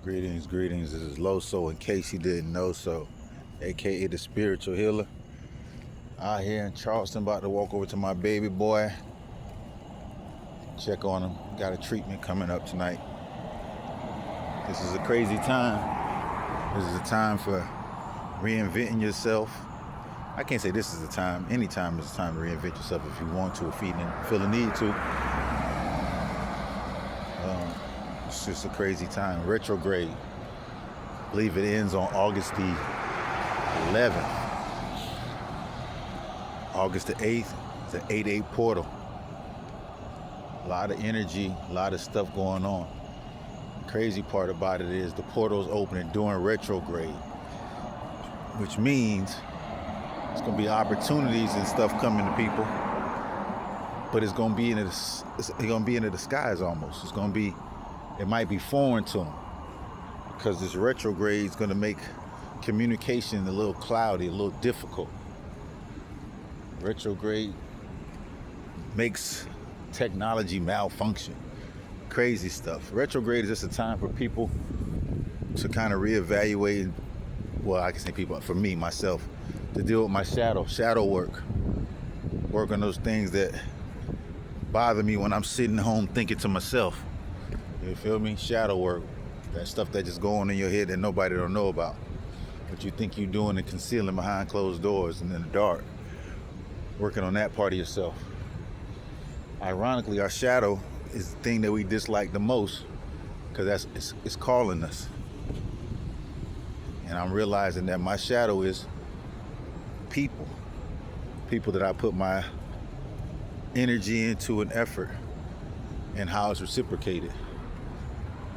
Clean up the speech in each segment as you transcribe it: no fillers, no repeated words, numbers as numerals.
Greetings, greetings. This is Loso, in case you didn't know so, aka the spiritual healer. Out here in Charleston, about to walk over to my baby boy, check on him. Got a treatment coming up tonight. This is a crazy time. This is a time for reinventing yourself. I can't say this is the time. Any time is a time to reinvent yourself if you want to, if you feel the need to. It's just a crazy time. Retrograde. I believe it ends on August the 11th. August the 8th. It's an 8/8 portal. A lot of energy, a lot of stuff going on. The crazy part about it is the portal's opening during retrograde, which means it's going to be opportunities and stuff coming to people, but it's going to be in the disguise almost. It might be foreign to them because this retrograde is going to make communication a little cloudy, a little difficult. Retrograde makes technology malfunction. Crazy stuff. Retrograde is just a time for people to kind of reevaluate. Well, I can say people, for me, myself, to deal with my shadow work. Work on those things that bother me when I'm sitting home thinking to myself. You feel me? Shadow work. That stuff that just go on in your head that nobody don't know about. What you think you're doing and concealing behind closed doors and in the dark. Working on that part of yourself. Ironically, our shadow is the thing that we dislike the most because it's calling us. And I'm realizing that my shadow is people that I put my energy into an effort and how it's reciprocated.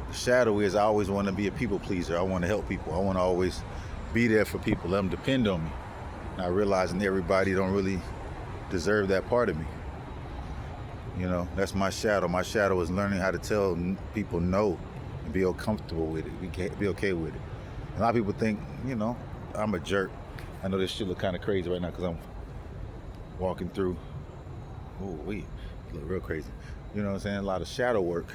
The shadow is I always want to be a people pleaser. I want to help people. I want to always be there for people, let them depend on me. Not realizing everybody don't really deserve that part of me. You know, that's my shadow. My shadow is learning how to tell people no and be comfortable with it, be okay with it. A lot of people think, you know, I'm a jerk. I know this shit look kind of crazy right now because I'm walking through. Oh, wait, look real crazy. You know what I'm saying? A lot of shadow work.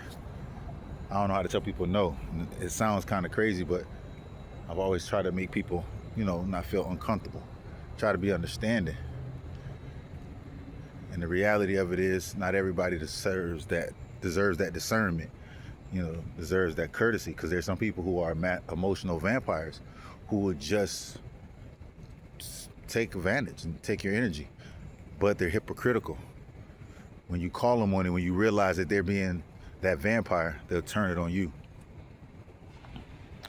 I don't know how to tell people no. It sounds kind of crazy, but I've always tried to make people, you know, not feel uncomfortable. Try to be understanding. And the reality of it is not everybody deserves that discernment, you know, deserves that courtesy, because there's some people who are emotional vampires who would just take advantage and take your energy, but they're hypocritical. When you call them on it, when you realize that they're being that vampire, they'll turn it on you.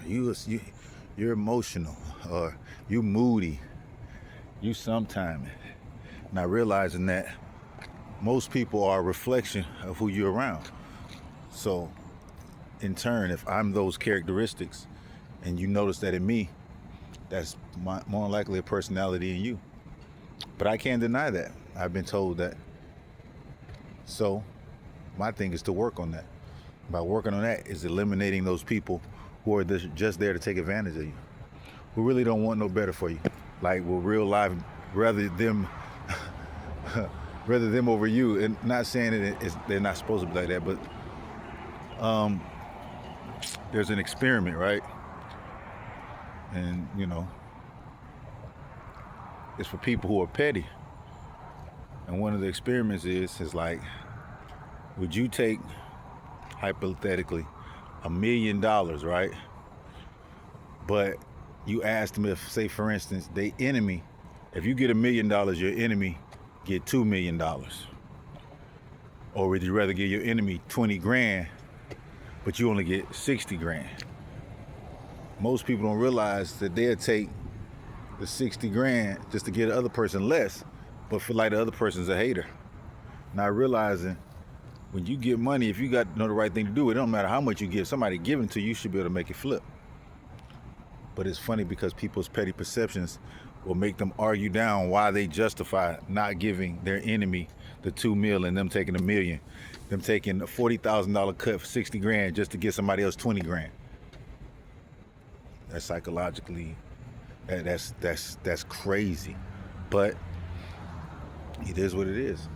You're emotional, or you moody, you sometime. Not realizing that most people are a reflection of who you're around. So in turn, if I'm those characteristics and you notice that in me, that's more likely a personality in you. But I can't deny that. I've been told that. So my thing is to work on that. By working on that is eliminating those people who are just there to take advantage of you, who really don't want no better for you. Like, will real life rather them over you. And not saying that they're not supposed to be like that, but there's an experiment, right? And, you know, it's for people who are petty. And one of the experiments is like, would you take, hypothetically, $1 million, right? But you asked them if, say for instance, they enemy, if you get $1 million, your enemy get $2 million. Or would you rather give your enemy 20 grand, but you only get 60 grand? Most people don't realize that they'll take the 60 grand just to get the other person less, but feel like the other person's a hater. Not realizing when you get money, if you know the right thing to do, it don't matter how much you give. Somebody giving to you, you should be able to make it flip. But it's funny because people's petty perceptions will make them argue down why they justify not giving their enemy the 2 mil and them taking $1 million. Them taking a $40,000 cut for 60 grand just to get somebody else 20 grand. That's psychologically, that's crazy. But it is what it is.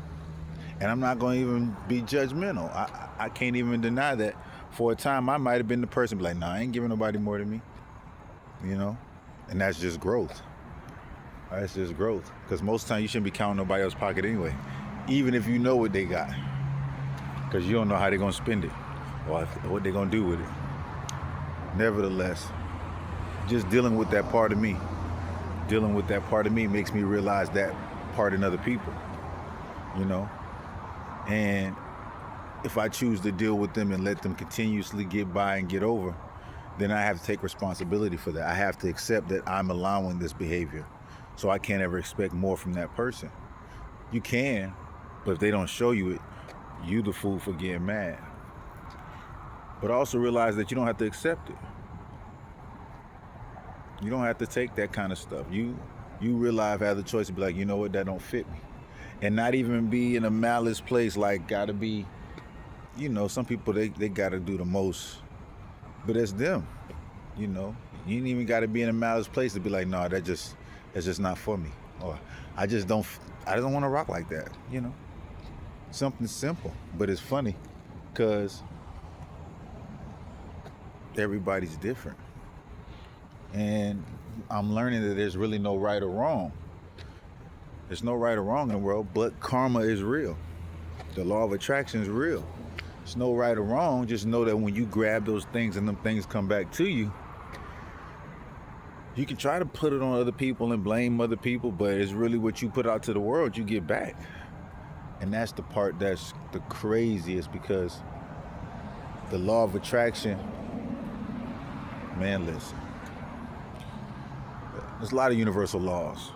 And I'm not going to even be judgmental. I can't even deny that For a time, I might have been the person be like, nah, I ain't giving nobody more than me, you know? And that's just growth. That's just growth. Because most of the time, you shouldn't be counting nobody else's pocket anyway, even if you know what they got. Because you don't know how they're going to spend it or what they're going to do with it. Nevertheless, just dealing with that part of me. Dealing with that part of me makes me realize that part in other people, you know? And if I choose to deal with them and let them continuously get by and get over, then I have to take responsibility for that. I have to accept that I'm allowing this behavior. So I can't ever expect more from that person. You can, but if they don't show you it, you the fool for getting mad. But also realize that you don't have to accept it. You don't have to take that kind of stuff. You realize, have the choice to be like, you know what, that don't fit me. And not even be in a malice place, like gotta be, you know, some people, they gotta do the most, but it's them, you know. You ain't even gotta be in a malice place to be like, no, that's just not for me. Or I don't want to rock like that, you know. Something simple, but it's funny because everybody's different. And I'm learning that there's really no right or wrong. There's no right or wrong in the world, but karma is real. The law of attraction is real. There's no right or wrong. Just know that when you grab those things and them things come back to you, you can try to put it on other people and blame other people, but it's really what you put out to the world you get back. And that's the part that's the craziest, because the law of attraction, man, listen. There's a lot of universal laws.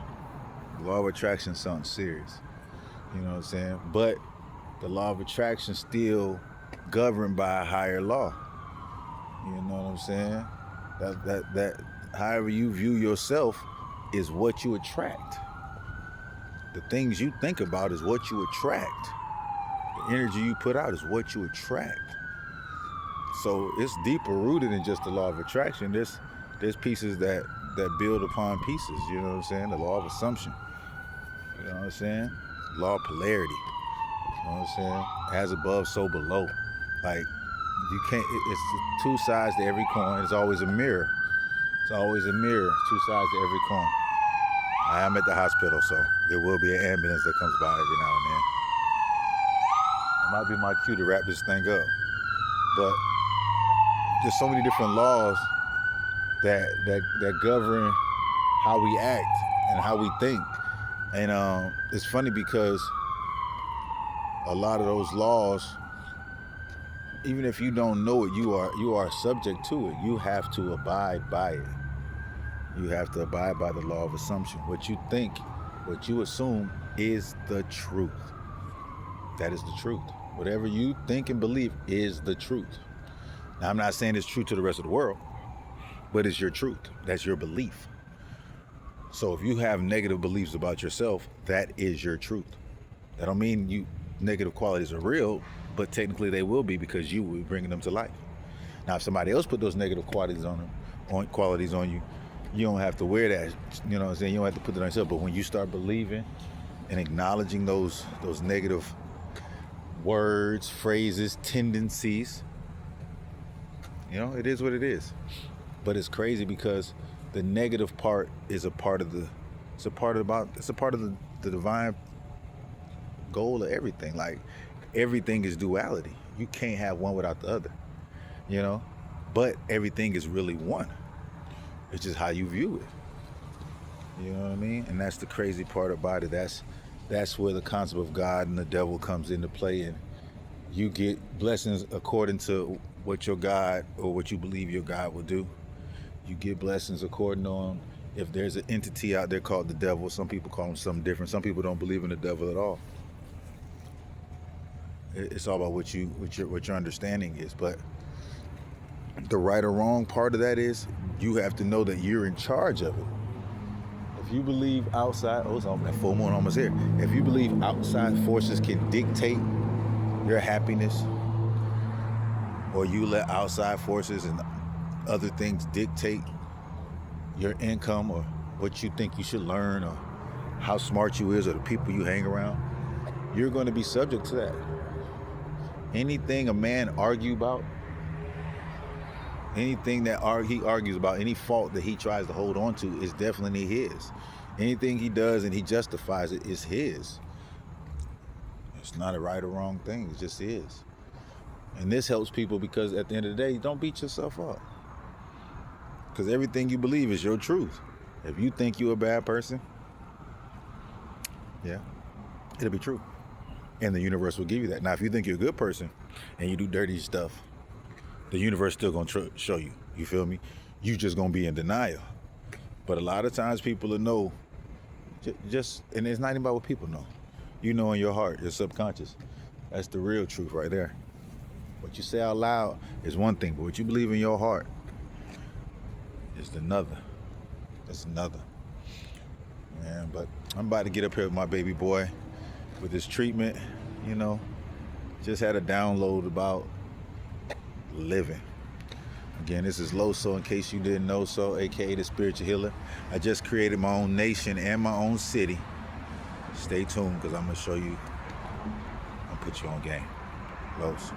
The law of attraction is something serious. You know what I'm saying? But the law of attraction still governed by a higher law. You know what I'm saying? That however you view yourself is what you attract. The things you think about is what you attract. The energy you put out is what you attract. So it's deeper rooted than just the law of attraction. There's pieces that build upon pieces, you know what I'm saying? The law of assumption, you know what I'm saying? Law of polarity, you know what I'm saying? As above, so below. Like, you can't, it's two sides to every coin. It's always a mirror. It's always a mirror, two sides to every coin. I am at the hospital, so there will be an ambulance that comes by every now and then. It might be my cue to wrap this thing up. But there's so many different laws that govern how we act and how we think. And it's funny because a lot of those laws, even if you don't know it, you are subject to it. You have to abide by it. You have to abide by the law of assumption. What you think, what you assume is the truth. That is the truth. Whatever you think and believe is the truth. Now, I'm not saying it's true to the rest of the world, but it's your truth. That's your belief. So if you have negative beliefs about yourself, that is your truth. That don't mean negative qualities are real, but technically they will be, because you will be bringing them to life. Now, if somebody else put those negative qualities on you, you don't have to wear that. You know what I'm saying? You don't have to put it on yourself. But when you start believing and acknowledging those negative words, phrases, tendencies, you know, it is what it is. But it's crazy because the negative part is a part of the divine goal of everything. Like, everything is duality. You can't have one without the other, you know? But everything is really one. It's just how you view it. You know what I mean? And that's the crazy part about it. That's where the concept of God and the devil comes into play, and you get blessings according to what your God or what you believe your God will do. You get blessings according on, if there's an entity out there called the devil, some people call him something different. Some people don't believe in the devil at all. It's all about what your understanding is. But the right or wrong part of that is you have to know that you're in charge of it. If you believe outside, it's on that full moon almost here. If you believe outside forces can dictate your happiness, or you let outside forces and other things dictate your income, or what you think you should learn, or how smart you is, or the people you hang around, you're going to be subject to that. Anything a man argue about, Anything that he argues about, any fault that he tries to hold on to is definitely his. Anything he does and he justifies it is his. It's not a right or wrong thing. It's just his. And this helps people because at the end of the day, don't beat yourself up. Because everything you believe is your truth. If you think you're a bad person, yeah, it'll be true. And the universe will give you that. Now, if you think you're a good person and you do dirty stuff, the universe still gonna show you. You feel me? You just gonna be in denial. But a lot of times people will know, and it's not even about what people know. You know in your heart, your subconscious. That's the real truth right there. What you say out loud is one thing, but what you believe in your heart is another. That's another. Man, but I'm about to get up here with my baby boy with his treatment, you know. Just had a download about living. Again, this is Loso, in case you didn't know so, aka the spiritual healer. I just created my own nation and my own city. Stay tuned, because I'm going to show you, I'll put you on game. Los.